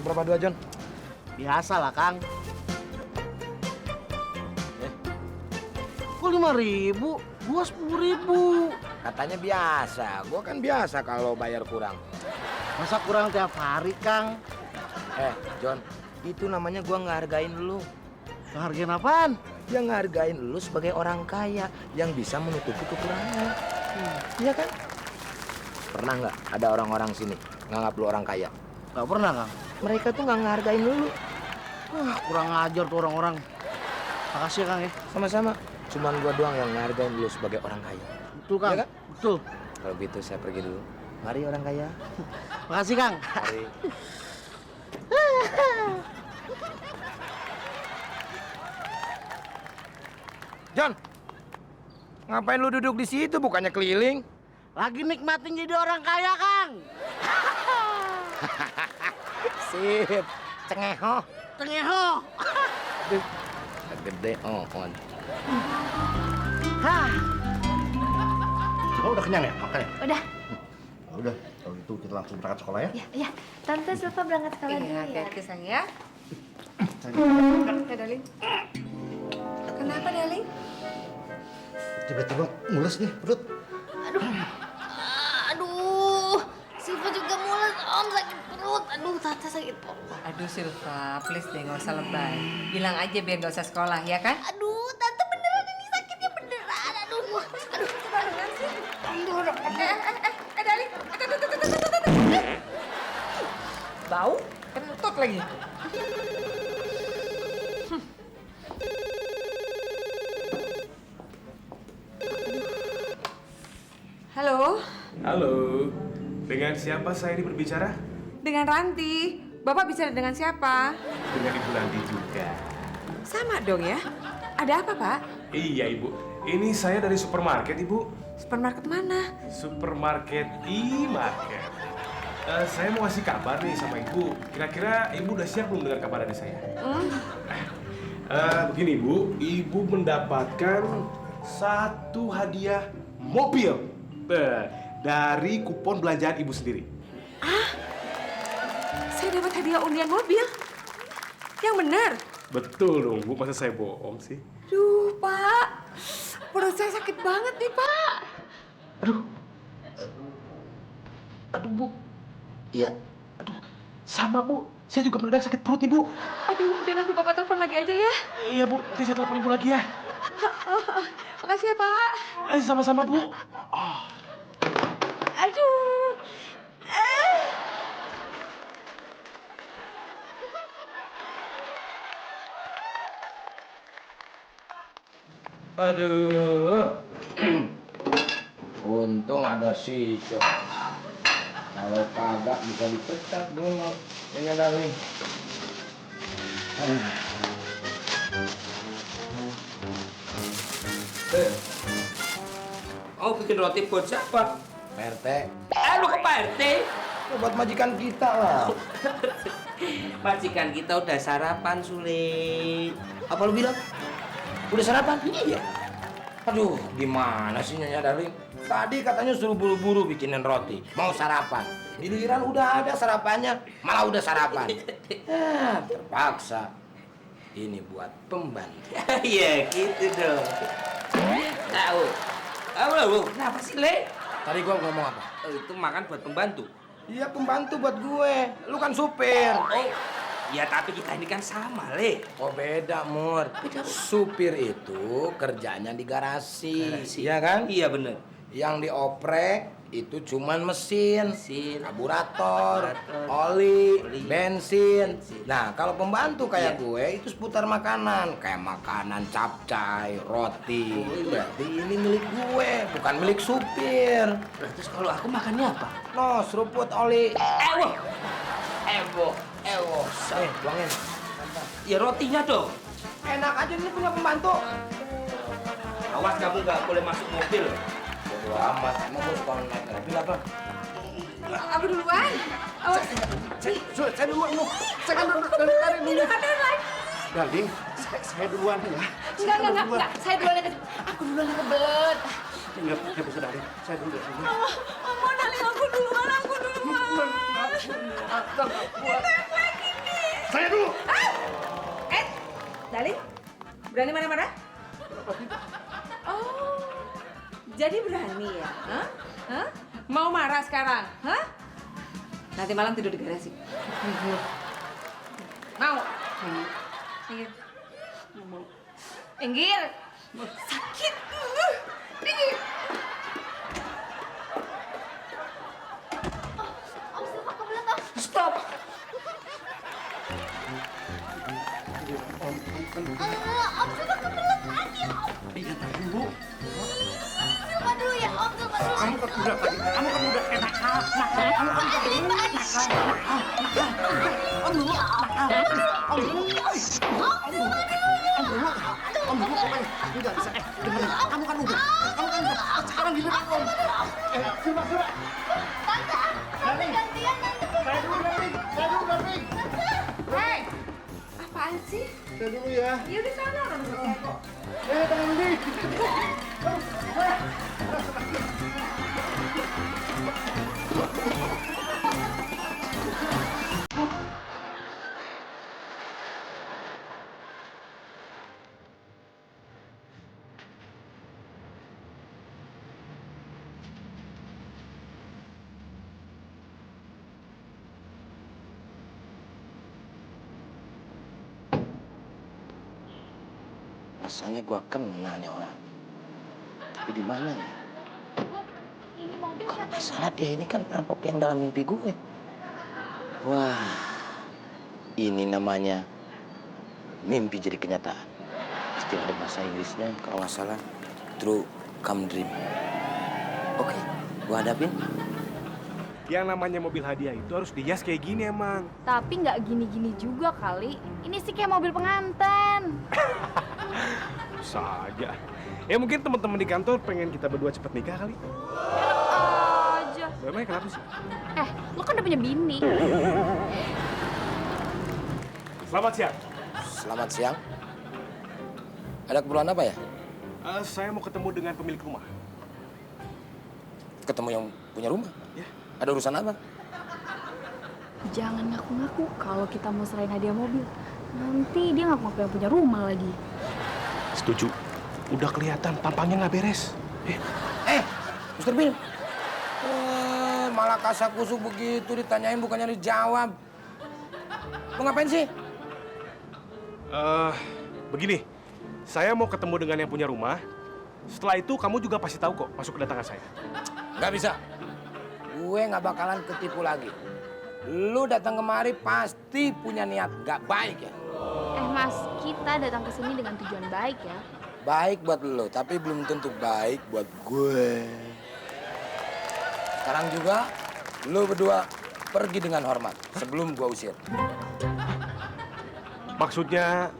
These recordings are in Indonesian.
berapa dua, John? Biasa lah, Kang. Kok 5.000? Gua 10.000. Katanya biasa. Gua kan biasa kalau bayar kurang. Masa kurang tiap hari, Kang? John, itu namanya gua ngehargain lu. Hargain apaan? Yang ngehargain lu sebagai orang kaya yang bisa menutupi kekurangan. Iya kan? Pernah nggak ada orang-orang sini nganggap lu orang kaya? Gak pernah, Kang. Mereka tuh nggak ngehargain lu. Wah, kurang ajar tuh orang-orang. Makasih ya, Kang ya. Sama-sama. Cuman gua doang yang ngehargain lu sebagai orang kaya. Betul, Kang. Iya kan? Betul. Kalau gitu saya pergi dulu. Mari orang kaya. Makasih, Kang. Mari. John, ngapain lu duduk di situ? Bukannya keliling? Lagi nikmatin jadi orang kaya, Kang. Sip, cengeho. Tengeho. Aduh, gede on. Hah. Kamu udah kenyang ya makannya? Udah. Udah, kalau gitu kita langsung berangkat sekolah ya. Ya. Tante Silva berangkat sekolah dulu Iya, ya. hati-hati sayang ya. Ya, darling. Kenapa, darling? Tiba-tiba mules nih perut. Aduh. Silva juga mules, Om sakit perut. Aduh, Tante sakit perut. Aduh, Silva, please deh, nggak usah lebay. Bilang aja biar nggak usah sekolah, ya kan? Aduh, Tante beneran ini sakitnya beneran. Aduh. Barengan sih. Darling. Bau? Kentut lagi. Halo, Halo, dengan siapa saya ini berbicara? dengan Ranti. Bapak bicara dengan siapa? Dengan Ibu Ranti juga. Sama dong ya. Ada apa, Pak? Iya, Ibu. Ini saya dari supermarket, Ibu. Supermarket mana? Supermarket E-Market. Saya mau ngasih kabar nih sama Ibu. Kira-kira Ibu udah siap belum dengan kabar dari saya? Begini, Ibu. Ibu mendapatkan satu hadiah mobil dari kupon belanjaan Ibu sendiri. Saya dapat hadiah undian mobil. Yang benar. Betul dong, Bu. Masa saya bohong sih? Duh, Pak. Perut saya sakit banget nih, Pak. Aduh, Bu. Iya. Aduh, sama, Bu. Saya juga mendadak sakit perut, Ibu. Aduh, udah nanti Bapak telepon lagi aja ya. Iya, Bu. Nanti saya telepon Ibu lagi ya. Makasih ya, Pak. Sama-sama, Bu. Aduh. Aduh. Untung ada si John. Kalau kagak bisa dipecat dulu. Ini darling. Oh, bikin roti buat siapa? PRT. Lu ke Pak RT? Buat majikan kita lah. Majikan kita udah sarapan, Sule. Apa lu bilang? Udah sarapan? Iya. Aduh, gimana sih Nyonya Darling? Tadi katanya suruh buru-buru bikinin roti. Mau sarapan. Giliran udah ada sarapannya, malah udah sarapan. Terpaksa. Ini buat pembantu. Iya, gitu dong. Tahu. Lu, kenapa sih, Le? Tadi gua ngomong apa? Itu makan buat pembantu. Iya, pembantu buat gue. Lu kan supir. Oh, ya tapi kita ini kan sama, Le. Oh beda, Mur. Supir itu kerjanya di garasi. Iya kan? Iya, bener. Yang dioprek itu cuman mesin, Mesin. karburator, Karburator, oli, oli, bensin. bensin. Nah, kalau pembantu kayak Iya. gue itu seputar makanan, kayak makanan capcay, roti. Oh, iya. Berarti ini milik gue, bukan milik supir. Terus kalau aku makannya apa? No, seruput oli. Ewo. Buangin. Ya rotinya dong. Enak aja ini punya pembantu. Awas kamu nggak boleh masuk mobil. Bodo amat, emang gue suka naik mobil apa? Aku duluan. Awas. Saya duluan, lu. Saya kan dari dulu. Darling, saya duluan ya. Enggak. Saya duluan aja. Aku duluan yang kebelet. Enggak bisa, Darling. Saya dulu. Darling, aku duluan. Naik lagi. Berani marah-marah? Oh, jadi berani ya? Hah? Hah? Mau marah sekarang? Hah? Nanti malam tidur di garasi. Mau? Minggir. Minggir. Sakit. Minggir. Om Silva kebelet om. Stop. Om Silva kebelet lagi om. Iya, tadi Bu. Silva dulu ya om, Silva dulu. Kamu kan udah tadi. Kamu kan udah nakal. Kamu kan udah nakal. Om dulu. Om dulu. Om dulu pokoknya. Enggak bisa. Dengerin. Kamu kan udah. Sekarang giliran Om. Silva. Tante gantian tante. Saya dulu, Darling. Hei, apaan sih? Saya dulu ya. Ya udah sana orang selesai kok. Darling. Rasanya gua kenal nih orang. Tapi di mana ya? Ini mobil Kalau siapa? nggak salah dia ini kan perampok yang dalam mimpi gue. Wah, ini namanya mimpi jadi kenyataan. Pasti ada bahasa Inggrisnya kalau nggak salah true come dream. Oke, gua hadapin. Yang namanya mobil hadiah itu harus dihias kayak gini emang. Tapi nggak gini-gini juga kali. Ini sih kayak mobil pengantin. Bisa aja. Ya mungkin teman-teman di kantor pengen kita berdua cepet nikah kali. Aja. Memangnya kenapa sih? Lo kan udah punya bini. Selamat siang. Selamat siang. Ada keperluan apa ya? Saya mau ketemu dengan pemilik rumah. Ketemu yang punya rumah? Ya. Ada urusan apa? Jangan ngaku-ngaku kalau kita mau serahin hadiah mobil. Nanti dia ngaku-ngaku yang punya rumah lagi. Setuju. Udah kelihatan tampangnya nggak beres. Mr. Bill. Malah kasak kusuk begitu ditanyain bukannya dijawab. Lu ngapain sih? Begini. Saya mau ketemu dengan yang punya rumah. Setelah itu kamu juga pasti tahu kok masuk kedatangan saya. Nggak bisa. Gue nggak bakalan ketipu lagi. Lu datang kemari pasti punya niat nggak baik ya. Mas, kita datang ke sini dengan tujuan baik ya. Baik buat lu, tapi belum tentu baik buat gue. Sekarang juga lu berdua pergi dengan hormat sebelum gue usir. Maksudnya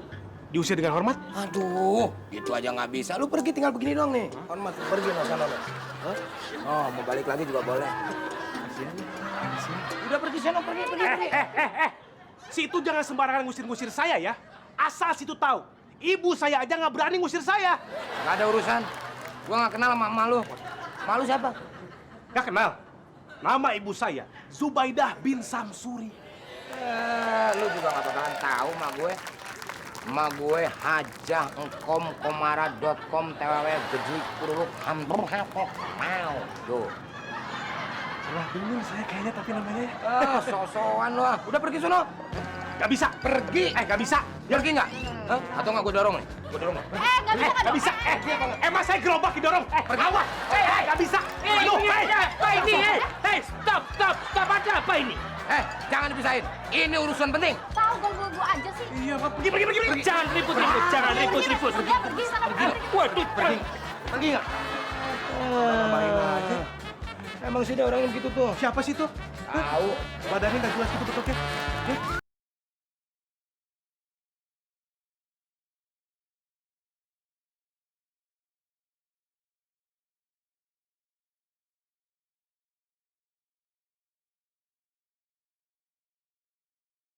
diusir dengan hormat? Aduh, gitu aja nggak bisa. Lu pergi tinggal begini doang nih. Hormat, pergi no sana lo. Oh, mau balik lagi juga boleh. Udah pergi sana, pergi. Si itu jangan sembarangan ngusir-ngusir saya ya. Asal situ tahu, ibu saya aja nggak berani ngusir saya. Gak ada urusan. Gua nggak kenal sama emak lu. Emak lu siapa? Gak kenal? Nama ibu saya, Zubaidah bin Samsuri. Lu juga nggak bakalan tahu emak gue. Emak gue hajah engkom komara.com tww gejlik kuruk hampur hapok mau. Tuh. Salah dengar saya kayaknya tapi namanya. So-soan lu ah. Udah pergi sono. Gak bisa. Pergi. Gak bisa. Pergi nggak? Hah? Atau nggak gue dorong nih? Gue dorong nih. Gak bisa. Emang saya gerobak didorong. Awas. Gak bisa. Aduh, Stop, ada apa ini? Jangan dipisahin. Ini urusan penting. Tahu ganggu-ganggu aja sih. Iya, pergi. Jangan ribut. Pergi sana, pergi. Waduh, Pergi nggak? Emang sih ada orang yang gitu tuh. Siapa sih tuh? Tahu. Badannya gak jelas gitu bentuknya.